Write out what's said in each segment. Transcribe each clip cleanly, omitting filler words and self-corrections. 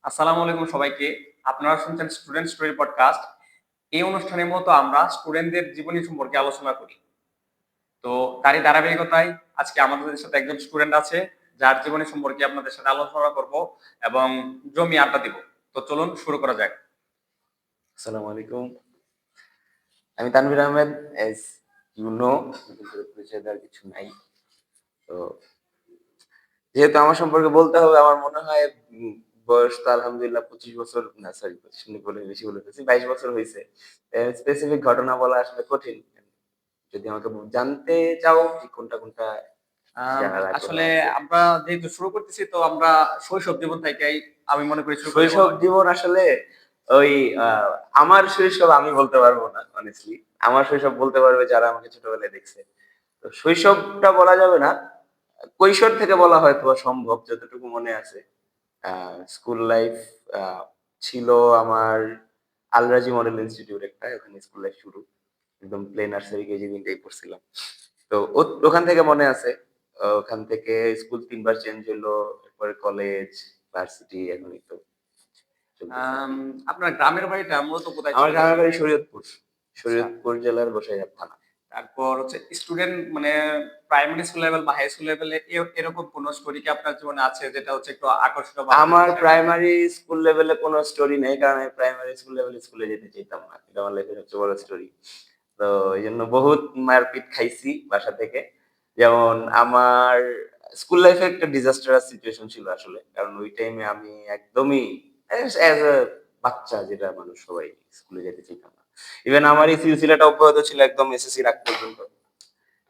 আসসালামু আলাইকুম সবাইকে। আপনারা শুনছেন স্টুডেন্ট স্টোরি পডকাস্ট। এই অনুষ্ঠানের মতো আমরা স্টুডেন্টদের জীবনী সম্পর্কে আলোচনা করি। তো তারই ধারাবাহিকতায় আজকে আমাদের সাথে একজন স্টুডেন্ট আছে, যার জীবনী সম্পর্কে আপনাদের সাথে আলোচনা করব এবং জমিয়ে আড্ডা দিব। তো চলুন শুরু করা যাক। আসসালামু আলাইকুম। আমি Tanvir Ahmed. As you know, পরিচয় দেওয়ার কিছু নাই। তো যেহেতু আমার সম্পর্কে বলতে হবে, আমার মনে হয় বয়স তো আলহামদুলিল্লাহ 25 বছর, না সরি 25 বলে বেশি বলে ফেলছি, 22 বছর হয়েছে। স্পেসিফিক ঘটনা বলা আসলে কঠিন। যদি আমাকে জানতে চাও যে কোনটা কোনটা জানার আগ্রহ আসলে আছে। আমরা যেহেতু শুরু করতেছি, তো আমরা শৈশব জীবন থেকেই আমি মনে করি শুরু করলে ভালো শৈশব হয়। জীবন আসলে ওই আমার শৈশব আমি বলতে পারবো না অনেস্টলি। আমার শৈশব বলতে পারবে যারা আমাকে ছোটবেলায় দেখছে। তো শৈশবটা বলা যাবে না, কৈশোর থেকে বলা হয়তো সম্ভব যতটুকু মনে আছে। স্কুল লাইফ ছিল আমার আলরাজি মডেল ইনস্টিটিউট, একটা ওখানে স্কুল লাইফ শুরু। একদম প্লে নার্সারি কেজি তিনটাই পড়ছিলাম। তো ওখান থেকে মনে আছে। ওখান থেকে স্কুল 3 বার চেঞ্জ হলো, এরপরে কলেজ, ভার্সিটি, এখনই তো চলতেছে আর আম কি। আপনার গ্রামের বাড়িটা মূলত কোথায় আমার ছিল গ্রামের বলবেন? বাড়ি শরীয়তপুর। আচ্ছা। শরীয়তপুর জেলার গোসাইহাট থানা। তারপর হচ্ছে স্টুডেন্ট মানে প্রাইমারি স্কুল লেভেল বা হাই স্কুল লেভেলে এরকম কোন স্টোরি কি আপনার জীবনে আছে যেটা হচ্ছে একটু আকর্ষণীয় বা আমাদের আমার সাথে শেয়ার করবেন? প্রাইমারি স্কুল লেভেলে কোনো স্টোরি নেই, কারণ আমি প্রাইমারি স্কুল লেভেলে স্কুলে যেতে চাইতাম না। এটা আমার লাইফের সবচেয়ে বড় স্টোরি। তো এই জন্য বহুত মারপিট খাইছি বাসা থেকে। যেমন আমার স্কুল লাইফে একটা ডিজাস্টারাস সিচুয়েশন ছিল আসলে, কারণ ওই টাইমে আমি একদমই অ্যাজ এ বাচ্চা, যেটা মানুষ সবাই, স্কুলে যেতে চাইতাম না। ইভেন আমার এই সিলসিলাটা অব্যাহত ছিল একদম এসএসসি আগ পর্যন্ত।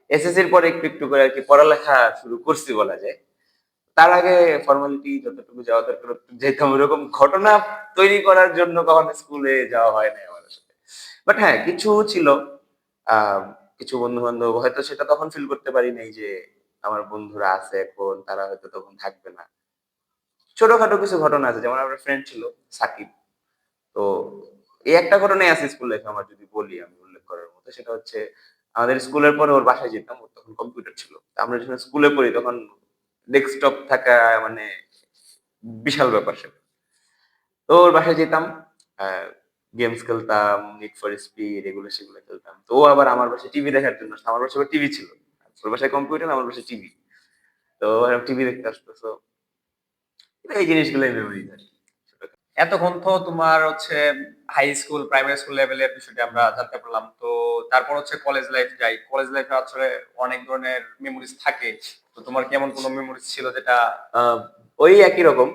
এসএসসির পরে একটু একটু করে আর কি পড়ালেখা শুরু করছি বলা যায়। তার আগে ফর্মালিটি যতটুকু যাওয়া দরকার যেতাম, ওরকম ঘটনা তৈরি করার জন্য কখনো স্কুলে যাওয়া হয় না আমার সাথে। বাট হ্যাঁ, কিছু ছিল। আহ কিছু বন্ধু বান্ধব হয়তো সেটা তখন ফিল করতে পারি নাই যে আমার বন্ধুরা আছে এখন, তারা হয়তো তখন থাকবে না। ছোটখাটো কিছু ঘটনা আছে, যেমন আমার ফ্রেন্ড ছিল সাকিব। তো এই একটা ঘটনাই আছে স্কুল লাইফে আমার, যদি বলি আমি উল্লেখ করার মতো, সেটা হচ্ছে আমাদের স্কুলের পরে ওর বাসায় যেতাম। ওর তখন কম্পিউটার ছিল। আমরা যখন স্কুলে পড়ি তখন ডেস্কটপ থাকা মানে বিশাল ব্যাপার সেটা। তো ওর বাসায় যেতাম, গেমস খেলতাম, নিড ফর স্পিড, এগুলো সেগুলো খেলতাম। তো ও আবার আমার বাসায় টিভি দেখার জন্য আসতো। আমার বাসায় টিভি ছিল, ওর বাসায় কম্পিউটার, আমার বাসায় টিভি। তো টিভি দেখতে আসতো। তো এই জিনিসগুলোই মেমোরি আর কি। এতক্ষণ তো তোমার হচ্ছে হাই স্কুল প্রাইমারি স্কুল লেভেলের বিষয়টি আমরা জানতে পারলাম। তো তারপর হচ্ছে কলেজ লাইফ যাই। কলেজ লাইফে আসলে অনেক ধরনের মেমোরিজ থাকে। তো তোমার কেমন কোনো মেমোরিজ ছিল যেটা? আহ, ওই একই রকম।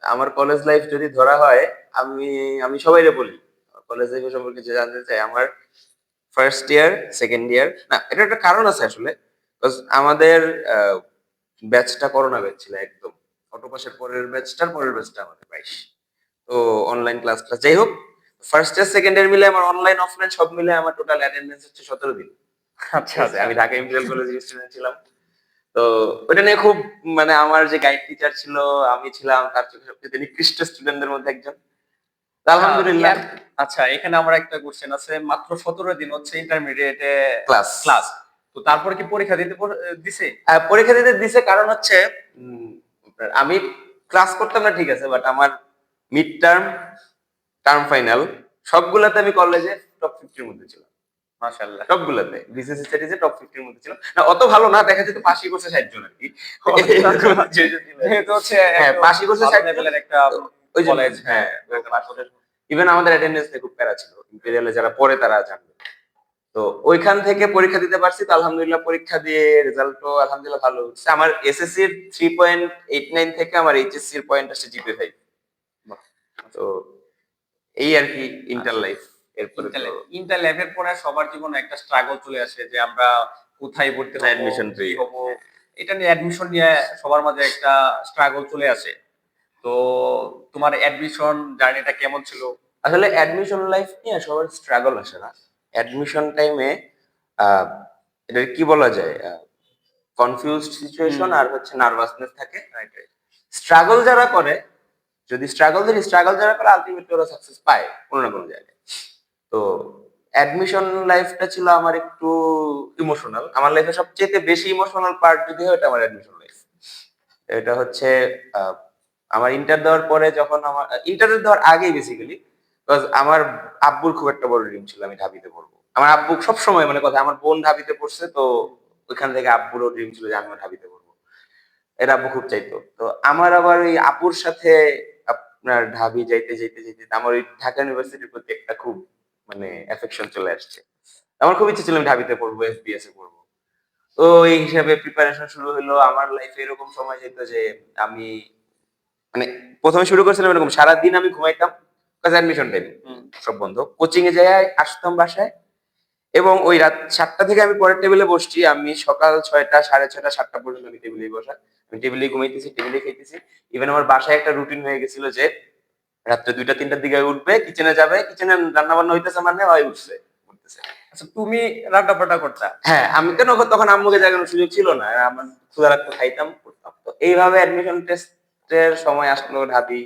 আমার কলেজ লাইফ যদি ধরা হয়, আমি আমি সবাইরে বলি কলেজ লাইফ সম্পর্কে যে জানতে চাই। আমার ফার্স্ট ইয়ার, সেকেন্ড ইয়ার, না এটা একটা কারণ আছে আসলে। 'Cause আমাদের ব্যাচটা করোনা ব্যাচ ছিল একদম। অটোপাসের পরের ব্যাচটার পরের ব্যাচটা আমাদের 22। তো অনলাইন ক্লাস ক্লাস যাই হোক, ফার্স্ট ইয়ার সেকেন্ড ইয়ার মিলে আমার অনলাইন অফলাইন সব মিলে আমার টোটাল অ্যাটেন্ডেন্স হচ্ছে 17 দিন। আচ্ছা, ঠিক আছে, আচ্ছা। আমি ঢাকা ইম্পেরিয়াল কলেজের স্টুডেন্ট ছিলাম। তো ওটা নিয়ে খুব মানে আমার যে গাইড টিচার ছিল, আমি ছিলাম তার চোখে সবচেয়ে নিকৃষ্ট স্টুডেন্টদের মধ্যে একজন। তো আচ্ছা, আলহামদুলিল্লাহ। ইয়ার আচ্ছা, এখানে আমার একটা কোশ্চেন আছে। মাত্র ১৭ দিন হচ্ছে ইন্টারমিডিয়েটে ক্লাস ক্লাস। তো তারপরে কি পরীক্ষা দিছে? পরীক্ষা দিতে দিছে, কারণ হচ্ছে উম, আমি ক্লাস করতাম না ঠিক আছে, বাট আমার মিড টার্ম, টার্ম ফাইনাল সবগুলাতে আমি কলেজে টপ 50-র মধ্যে ছিলাম। মাশাআল্লাহ। সবগুলাতে বিসিএস স্টাডিজে টপ 50-র মধ্যে ছিল না। অত ভালো না, দেখা যেত পাশই করছে 60 জন আর কি। ও আচ্ছা, এরকম আচ্ছা। সিচুয়েশন ছিল আর কি। যেহেতু হচ্ছে হ্যাঁ, একটু পাশই করছে ভালো 60 জন। লেভেলের একটা তো ওই জন্য কলেজ, হ্যাঁ, হ্যাঁ, তো ঢাকা পাশ কলেজ। ইভেন আমাদের অ্যাটেন্ডেন্স নিয়ে খুব প্যারা ছিল। ইম্পেরিয়ালে যারা পড়ে তারা জানবে। তো ওইখান থেকে পরীক্ষা দিতে পারছি। তো আলহামদুলিল্লাহ পরীক্ষা দিয়ে রেজাল্টও আলহামদুলিল্লাহ ভালো হচ্ছে। আমার এসএসসি এর 3.89 থেকে আমার এইচএসসি এর পয়েন্ট আসছে জিপি 5। বাহ! তো এই আর কি ইন্টার আচ্ছা। লাইফ। এরপরে তো ইন্টার ল্যাবের পরে সবার জীবনে একটা স্ট্রাগল চলে আসে যে আমরা কোথায় ভর্তি হব, অ্যাডমিশন কি পেয়ে। হব। এটা নিয়ে অ্যাডমিশন নিয়ে সবার মাঝে একটা স্ট্রাগল চলে আসে। তো তোমার অ্যাডমিশন জার্নিটা কেমন ছিল? আসলে অ্যাডমিশন লাইফ নিয়ে সবার স্ট্রাগল আসে না। অ্যাডমিশন টাইমে আহ এটা কি বলা যায়, কনফিউজড সিচুয়েশন হুম, আর হচ্ছে নার্ভাসনেস থাকে। Right, right. স্ট্রাগল যারা করে, যদি স্ট্রাগল যারা করে আলটিমেটলি ওরা সাকসেস পায় কোনো না কোনো জায়গায়। তো অ্যাডমিশন লাইফটা ছিল আমার একটু ইমোশনাল। আমার লাইফে সবচেয়ে বেশি ইমোশনাল পার্ট যদি হয়, এটা আমার অ্যাডমিশন লাইফ। এটা হচ্ছে আমার ইন্টার দেওয়ার পরে যখন আমার ইন্টার দেওয়ার আগেই বেসিক্যালি আমার আব্বুর খুব একটা বড় ড্রিম ছিল আমি ঢাবিতে পড়বো। আমার আব্বু সবসময় মানে কথা, আমার বোন ঢাবিতে পড়ছে তো ওইখান থেকে আব্বুরও ড্রিম ছিল যে আমিও ঢাবিতে পড়বো, এটা আব্বু খুব চাইতো। তো আমার আবার ওই আপুর সাথে আপনার ঢাবি যাইতে যাইতে যাইতে আমার ওই ঢাকা ইউনিভার্সিটির প্রতি একটা খুব মানে অ্যাফেকশন চলে আসছে। আমার খুব ইচ্ছে ছিল আমি ঢাবিতে পড়বো, এফবিএস এ পড়বো। তো এই হিসাবে প্রিপারেশন শুরু হলো। আমার লাইফে এরকম সময় যেত যে আমি মানে প্রথমে শুরু করেছিলাম এরকম সারাদিন আমি ঘুমাইতাম, কাজ অ্যাডমিশন টাইম সব বন্ধ, কোচিং এ যাই আসতাম বাসায়, এবং ওই রাত 7টা থেকে আমি পরের টেবিলে বসছি, আমি সকাল 6টা 6:30 7টা পর্যন্ত আমি টেবিলেই বসা, আমি টেবিলেই ঘুমাইতেছি, টেবিলেই খাইতেছি। ইভেন আমার বাসায় একটা রুটিন হয়ে গেছিল যে রাত্রে 2টা 3টার দিকে উঠবে, কিচেনে যাবে, কিচেনে রান্না বান্না হইতেছে মানে ওই উঠছে উঠতেছে। আচ্ছা, তুমি রান্না বান্না করতা? হ্যাঁ, আমি কেন তখন আম্মুকে জাগানোর সুযোগ ছিল না, আমার ক্ষুধা লাগতো খাইতাম করতাম। তো এইভাবে অ্যাডমিশন টেস্টের সময় আসলো, ঢাবি,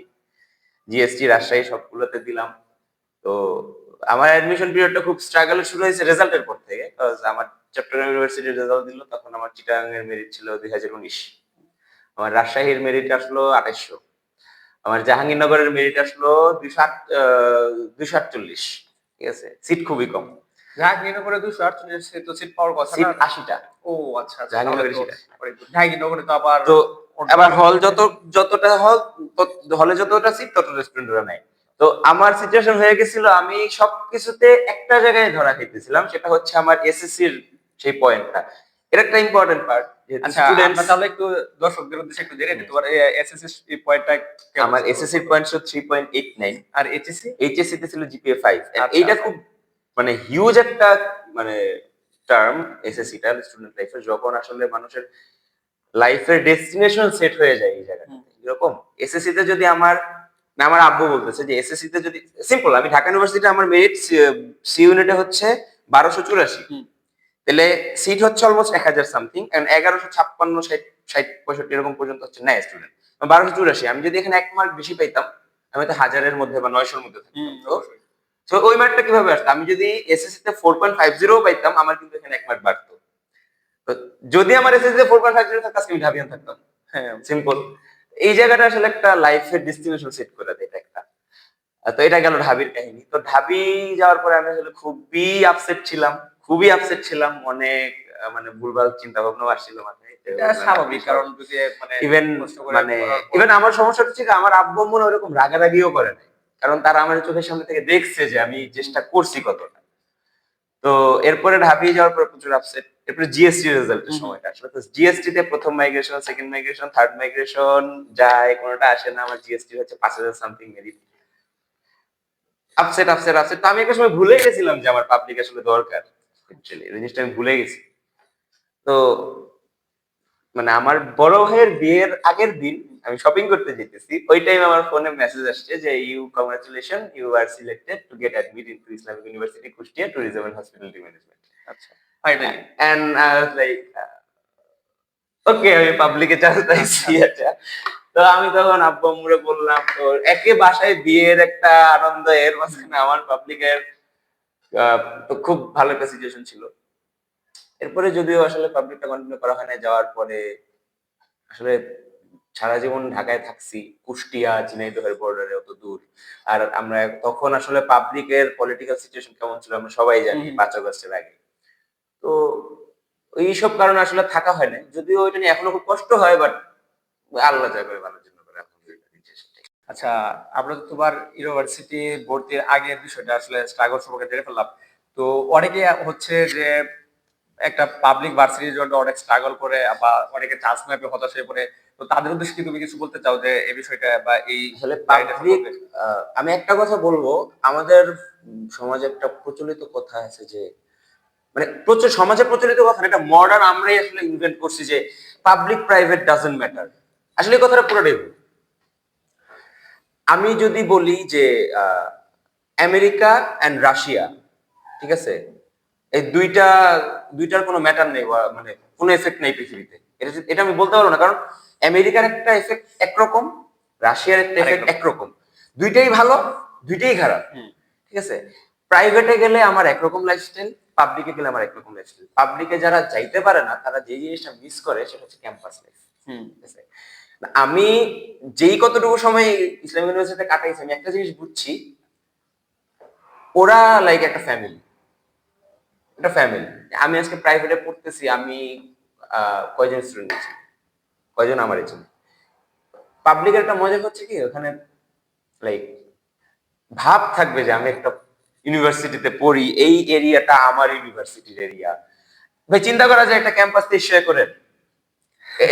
জিএসটি, রাজশাহী সবগুলোতে দিলাম। তো আমার অ্যাডমিশন পিরিয়ডটা খুব স্ট্রাগল শুরু হয়েছে রেজাল্টের পর থেকে, কজ আমার চট্টগ্রাম ইউনিভার্সিটির রেজাল্ট দিল তখন আমার চিটাগাং এর মেরিট ছিল 2019, আমার রাজশাহীর মেরিট আসলো 2800, আমার জাহাঙ্গীরনগরের মেরিট আসলো 248, ঠিক আছে, সিট খুবই কম, জাহাঙ্গীরনগরে 248 তো সিট পাওয়ার কথা সিট না? 80টা ও আচ্ছা আচ্ছা, তাহলে জাহাঙ্গীরনগরের তো সিট। জাহাঙ্গীরনগরে তো আবার তো এবার হল যতটা হল, হলে যতটা সিট ততটা স্টুডেন্টরা নেয়। তো আমার সিচুয়েশন হয়ে গেছিল আমি সবকিছুতে একটা জায়গায় ধরা খাইতেছিলাম, সেটা হচ্ছে আমার এসএসসির সেই পয়েন্টটা। এটা একটা ইম্পর্টেন্ট পার্ট। আচ্ছা, আমরা তাহলে একটু দর্শকদের উদ্দেশ্যে একটু জেনে নিতে পারি এসএসসি পয়েন্টটা কেমন আমার ছিল? এসএসসির পয়েন্ট ছিল 3.89, আর এইচএসসি? এইচএসসি তে ছিল জিপিএ 5। আচ্ছা, এইটা আচ্ছা। খুব মানে হিউজ একটা মানে টার্ম এসএসসিটা স্টুডেন্ট লাইফে, যখন আসলে মানুষের লাইফের ডেস্টিনেশন সেট হয়ে যায় এই জায়গাটা এরকম। এসএসসি তে যদি আমার না, আমার আব্বু বলতেছে যে এসএসসি তে যদি সিম্পল, আমি ঢাকা ইউনিভার্সিটি আমার মেরিট সি ইউনিটে হচ্ছে 1284, তাহলে সিট হচ্ছে অলমোস্ট 1000 সামথিং, এন্ড 1156 60 60 65 এরকম পর্যন্ত হচ্ছে না স্টুডেন্ট। 1284, আমি যদি এখানে 1 মার্ক বেশি পাইতাম আমি তো 1000-এর মধ্যে বা 900-এর মধ্যে থাকতাম। তো ওই মার্কটা কিভাবে আসতো, আমি যদি এসএসসি তে 4.50 পাইতাম আমার কিন্তু এখানে 1 মার্ক বাড়তো। তো যদি আমার এসএসসি তে 4.50 থাকতো আজকে আমি ঢাবিয়ান থাকতাম। হ্যাঁ, সিম্পল। এই জায়গাটা আসলে একটা লাইফের ডেস্টিনেশন সেট করে দেয়, এটা একটা। তো এটা গেল ঢাবির কাহিনী। তো ঢাবি যাওয়ার পরে আমি আসলে খুবই আপসেট ছিলাম, অনেক মানে ভুলভাল চিন্তা ভাবনা আসছিল মাথায়। এটা স্বাভাবিক, কারণ যদি মানে ইভেন কষ্ট করে মানে পড়ার পর- ইভেন আমার সমস্যা হচ্ছে কি, আমার আব্বু আম্মু না ওরকম রাগারাগিও করে নাই, কারণ তারা আমার চোখের সামনে থেকে দেখছে যে আমি চেষ্টা করছি কতটা। তো এরপরে ঢাবি যাওয়ার পরে প্রচুর আপসেট। এরপরে জিএসটি রেজাল্টের সময়টা আসলে, তো জিএসটি তে প্রথম migration, second migration, third migration যায়, কোনোটা আসে না। আমার জিএসটি হচ্ছে 5000 something merit. Upset upset upset. তো আমি একটা সময় ভুলে গেছিলাম যে আমার পাবলিক আসলে দরকার, অ্যাকচুয়ালি এই জিনিসটা আমি ভুলে গেছি। তো মানে আমার বড় ভাইয়ের বিয়ের আগের দিন আমি শপিং করতে যেতেছি, ওই টাইম আমার ফোনে মেসেজ আসছে যে you congratulation, you are selected to get admit into Islamic University Kushtia, tourism and hospitality management. আচ্ছা, finally. And I was like okay, আমি পাবলিকে চান্স পাইছি। আচ্ছা, তো আমি তখন আব্বু আম্মুরে বললাম, তো একে বাসায় বিয়ের একটা আনন্দ, এর মাঝখানে আমার পাবলিকের তো খুব ভালো একটা সিচুয়েশন ছিল। এরপরে যদিও আসলে পাবলিকটা কন্টিনিউ করা হয় না, যাওয়ার পরে আসলে সারা জীবন ঢাকায় থাকছি, কুষ্টিয়া ঝিনাইদহের বর্ডারে, অত দূর। আর আমরা তখন আসলে পাবলিকের পলিটিক্যাল সিচুয়েশন কেমন ছিল আমরা সবাই জানি 5 আগস্টের আগে। তো এইসব কারণে আসলে থাকা হয় না, যদিও ওইটা নিয়ে এখনো খুব কষ্ট হয়, বাট আল্লাহ যা করে ভালোর জন্য করে, আলহামদুলিল্লাহ দিন শেষে। আচ্ছা, আমরা তো তোমার ইউনিভার্সিটি ভর্তির আগের বিষয়টা আসলে স্ট্রাগল সম্পর্কে জেনে ফেললাম। তো অনেকে হচ্ছে যে একটা পাবলিক ভার্সিটির জন্য অনেক স্ট্রাগল করে বা অনেকে চান্স না পেয়ে হতাশ হয়ে পড়ে। তো তাদের উদ্দেশ্যে কি তুমি কিছু বলতে চাও যে এই বিষয়টা বা এই আসলে লাইনটা পাবলিক, সম্পর্কে? আমি একটা কথা বলবো, আমাদের সমাজে একটা প্রচলিত কথা আছে যে মানে প্রচুর সমাজে প্রচলিত কথা না, এটা মডার্ন আমরাই আসলে ইনভেন্ট করছি যে পাবলিক প্রাইভেট ডাজন্ট ম্যাটার। আসলে এই কথাটা পুরোটাই ভুল। আমি যদি বলি যে আমেরিকা এন্ড রাশিয়া, ঠিক আছে, এই দুইটার কোনো ম্যাটার নেই বা মানে কোনো এফেক্ট নেই পৃথিবীতে, এটা আমি বলতে পারবো না, কারণ আমেরিকার একটা এফেক্ট একরকম, রাশিয়ার একটা এফেক্ট একরকম। দুইটাই ভালো, দুইটাই খারাপ, ঠিক আছে। প্রাইভেটে গেলে আমার একরকম লাইফস্টাইল, পাবলিকে গেলে আমার একরকম লাইফস্টাইল। পাবলিকে যারা যাইতে পারে না তারা যে জিনিসটা মিস করে সেটা হচ্ছে ক্যাম্পাস লাইফ, ঠিক আছে। আমি যেই কতটুকু সময় ইসলামিক ইউনিভার্সিটিতে কাটাইছি আমি একটা জিনিস বুঝছি, ওরা লাইক একটা ফ্যামিলি, একটা ফ্যামিলি। আমি আজকে প্রাইভেটে পড়তেছি, আমি কয়জন স্টুডেন্ট আছি, কয়জন আমার এজন্য। পাবলিকের একটা মজা হচ্ছে কি, ওখানে লাইক ভাব থাকবে যে আমি একটা ইউনিভার্সিটিতে পড়ি, এই এরিয়াটা আমার ইউনিভার্সিটির এরিয়া। ভাই চিন্তা করা যায় একটা ক্যাম্পাস 23 একরের,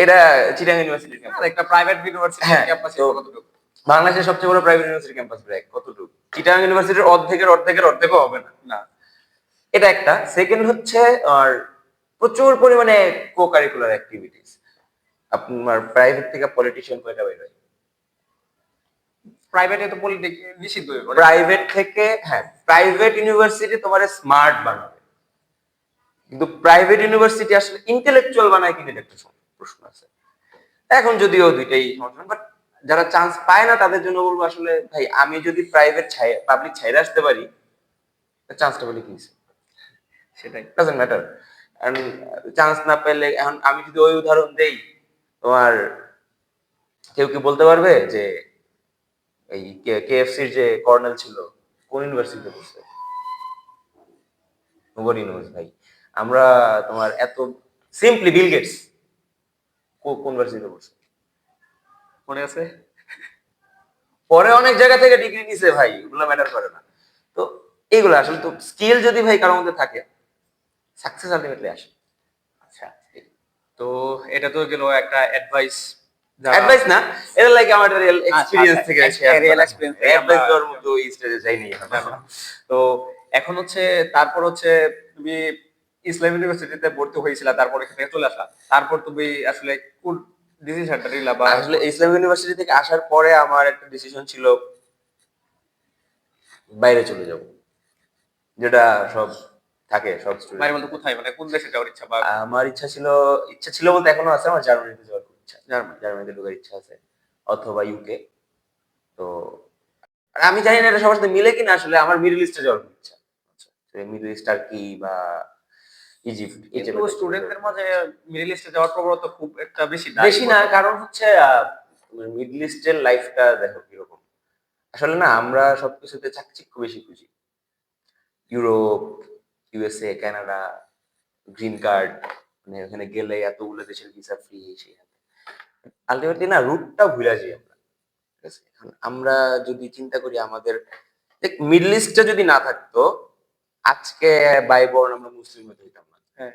এটা চিটাগাং ইউনিভার্সিটির আর ক্যাম্পাস। একটা প্রাইভেট ইউনিভার্সিটি হ্যাঁ, ক্যাম্পাসে তো কতটুকু? বাংলাদেশের সবচেয়ে বড় প্রাইভেট ইউনিভার্সিটি ক্যাম্পাস ব্র্যাক কতটুকু? চিটাগাং ইউনিভার্সিটির অর্ধেকও হবে না। না, এটা একটা। সেকেন্ড হচ্ছে আর প্রচুর পরিমাণে কো কারিকুলার অ্যাক্টিভিটিস। আপনার প্রাইভেট থেকে পলিটিশিয়ান কয়টা বের হয়? প্রাইভেটে তো পলিটিক্স নিষিদ্ধ হয়ে পড়ে। প্রাইভেট থেকে, হ্যাঁ, প্রাইভেট ইউনিভার্সিটি তোমার স্মার্ট বানাবে, কিন্তু প্রাইভেট ইউনিভার্সিটি আসলে ইন্টেলেকচুয়াল বানায় কিনা এটা একটা প্রশ্ন আছে। এখন যদিও দুইটাই সমস্যা, বাট যারা চান্স পায় না তাদের জন্য বলবো আসলে ভাই আমি যদি প্রাইভেট পাবলিক ছাইরে আসতে পারি, চান্সটা বলে কি সেটাই। Doesn't matter. চান্স না পেলে এখন আমি যদি ওই উদাহরণ দেই, তোমার কেউ কি বলতে পারবে যে এই কেএফসির যে কর্নেল ছিল কোন ইউনিভার্সিটিতে পড়ছে? নোবডি নোজ ভাই। আমরা তোমার এত সিম্পলি বিল গেটস কোন ইউনিভার্সিটিতে পড়ছে? মনে আছে? পরে অনেক জায়গা থেকে ডিগ্রি নিছে ভাই, এগুলো ম্যাটার করে না। তো এইগুলো আসলে তো স্কিল যদি ভাই কারোর মধ্যে থাকে, সাকসেস আলটিমেটলি আসে। আচ্ছা, তো এটা তো গেল একটা অ্যাডভাইস। অ্যাডভাইস না, এটা লাইক আমার রিয়েল এক্সপেরিয়েন্স আচ্ছা, থেকে রিয়েল এক্সপেরিয়েন্স থেকে অ্যাডভাইস আমরা দেওয়ার মতো এই স্টেজে যাইনি না, না। তো এখন হচ্ছে, তারপর হচ্ছে তুমি ইসলাম ইউনিভার্সিটিতে ভর্তি হয়েছিলা, তারপর এখান থেকে চলে আসলা, তারপর তুমি আসলে কোন ডিসিশনটা নিলা বা আসলে ইসলাম ইউনিভার্সিটি থেকে আসার পরে আমার একটা ডিসিশন ছিল বাইরে চলে যাব, যেটা সব থাকে সব স্টুডেন্ট। বাইরে বলতে কোথায়, মানে কোন দেশে যাওয়ার ইচ্ছা বা? আমার ইচ্ছা ছিল বলতে এখনো আছে, আমার জার্মানিতে যাওয়ার খুব ইচ্ছা, জার্মানিতে ঢোকার ইচ্ছা আছে, অথবা ইউকে। তো আর আমি জানি না এটা সবার সাথে মিলে কিনা, আসলে আমার মিডল ইস্টে যাওয়ার খুব ইচ্ছা। মিডল ইস্ট আর কি, বা ইজিপ্ট, কিন্তু স্টুডেন্টদের মাঝে মিডল ইস্টে যাওয়ার প্রবণতা খুব একটা বেশি বেশি না, কারণ হচ্ছে মিডল ইস্টের লাইফটা দেখো কিরকম। আসলে না, আমরা সবকিছুতে চাকচিক্য বেশি খুঁজি। Europe, USA, Canada, green card, মানে ওখানে গেলে এতগুলো দেশের ভিসা ফ্রি, সেই আলটিমেটলি না রুটটা ভুলে যাই আমরা। ঠিক আছে, এখন আমরা যদি চিন্তা করি আমাদের মিডল ইস্টে যদি না থাকতো, আজকে বাই বর্ন আমরা মুসলিম হতে হইতাম না। হ্যাঁ,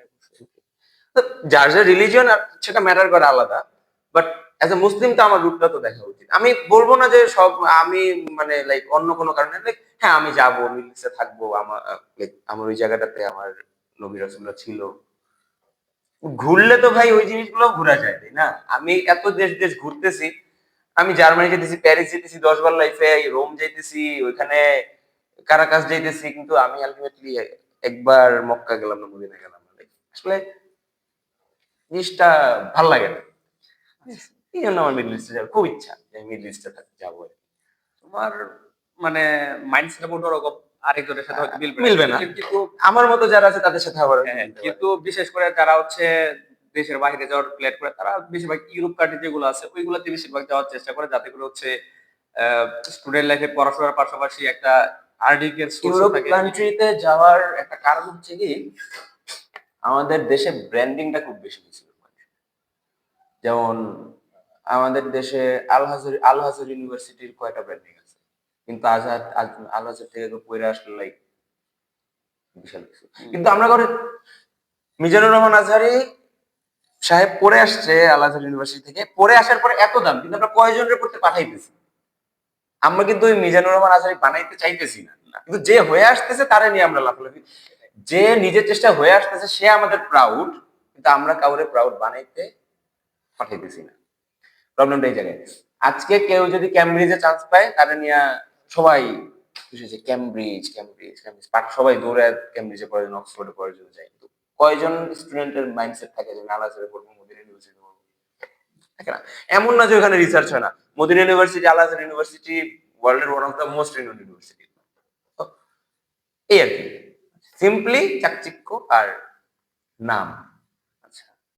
তো যার যার রিলিজিয়ন সেটা ম্যাটার করে আলাদা, বাট অ্যাজ এ মুসলিম তো আমার রুটটা তো দেখা উচিত। আমি বলবো না যে সব আমি মানে লাইক অন্য কোনো কারণে লাইক হ্যাঁ আমি যাবো মিডল ইস্টে থাকবো, আমার আমার ওই জায়গাটাতে আমার নবী রাসূলুল্লাহ ছিল। ঘুরলে তো ভাই ওই জিনিসগুলো ঘোরা যায়, তাই না? আমি এত দেশ দেশ ঘুরতেছি, আমি জার্মানি যেতেছি, প্যারিস যেতেছি 10 বার লাইফে, রোম যাইতেছি, ওইখানে কারাকাস যাইতেছি, কিন্তু আমি আলটিমেটলি একবার মক্কা গেলাম না, মদিনা গেলাম না। Like, আসলে জিনিসটা ভাল লাগে না। এই জন্য আমার মিডল ইস্টে যাওয়ার খুব ইচ্ছা, যে মিডল ইস্টে যাবো আর কি। তোমার মানে মাইন্ডসেট অন্যরকম, আরেকজনের সাথে হয়তো মিলবে না, কিন্তু আমার মতো যারা আছে তাদের সাথে আবার হ্যাঁ, কিন্তু বিশেষ করে যারা হচ্ছে দেশের বাইরে যাওয়ার প্ল্যান করে, তারা বেশিরভাগ ইউরোপ কান্ট্রি যেগুলো আছে ওইগুলোতে বেশিরভাগ যাওয়ার চেষ্টা করে, যাতে করে হচ্ছে স্টুডেন্ট লাইফে পড়াশোনার পাশাপাশি একটা আর্নিং এর সোর্স ইউরোপ থাকে। কান্ট্রিতে যাওয়ার একটা কারণ হচ্ছে কি, আমাদের দেশে ব্র্যান্ডিংটা খুব বেশি হয়েছিল। যেমন আমাদের দেশে আল হাজার ইউনিভার্সিটির কয়টা ব্র্যান্ডিং আছে, কিন্তু আল হাজার থেকে তো পড়ে আসলে লাইক বিশাল কিছু। কিন্তু আমরা করে মিজানুর রহমান আজহারি সাহেব পড়ে আসছে আল হাজার ইউনিভার্সিটি থেকে, পড়ে আসার পরে এত দাম, কিন্তু আমরা কয়জনের পড়তে পাঠাইতেছি? আমরা কিন্তু ওই মিজানুর রহমান আজহারি বানাইতে চাইতেছি না, কিন্তু যে হয়ে আসতেছে তারে নিয়ে আমরা লাফালাফি। যে নিজের চেষ্টা হয়ে আসতেছে সে আমাদের প্রাউড, কিন্তু আমরা কাউরে প্রাউড বানাইতে পাঠাইতেছি না। প্রবলেমটা এই জায়গায়। আজকে কেউ যদি ক্যামব্রিজে চান্স পায়, তারা নিয়ে সবাই খুশি যে ক্যামব্রিজ সবাই দৌড়ে ক্যামব্রিজে পড়ার জন্য, অক্সফোর্ডে পড়ার জন্য যায়। কিন্তু কয়জন স্টুডেন্টের মাইন্ডসেট থাকে যে আলাদা পড়বো, মদিনা ইউনিভার্সিটি পড়বো? থাকে না। এমন না যে ওখানে রিসার্চ হয় না। মদিনা ইউনিভার্সিটি, আল আজহার ইউনিভার্সিটি ওয়ার্ল্ডের one of the most renown university. এই আর কি, সিম্পলি চাকচিক্য আর নাম।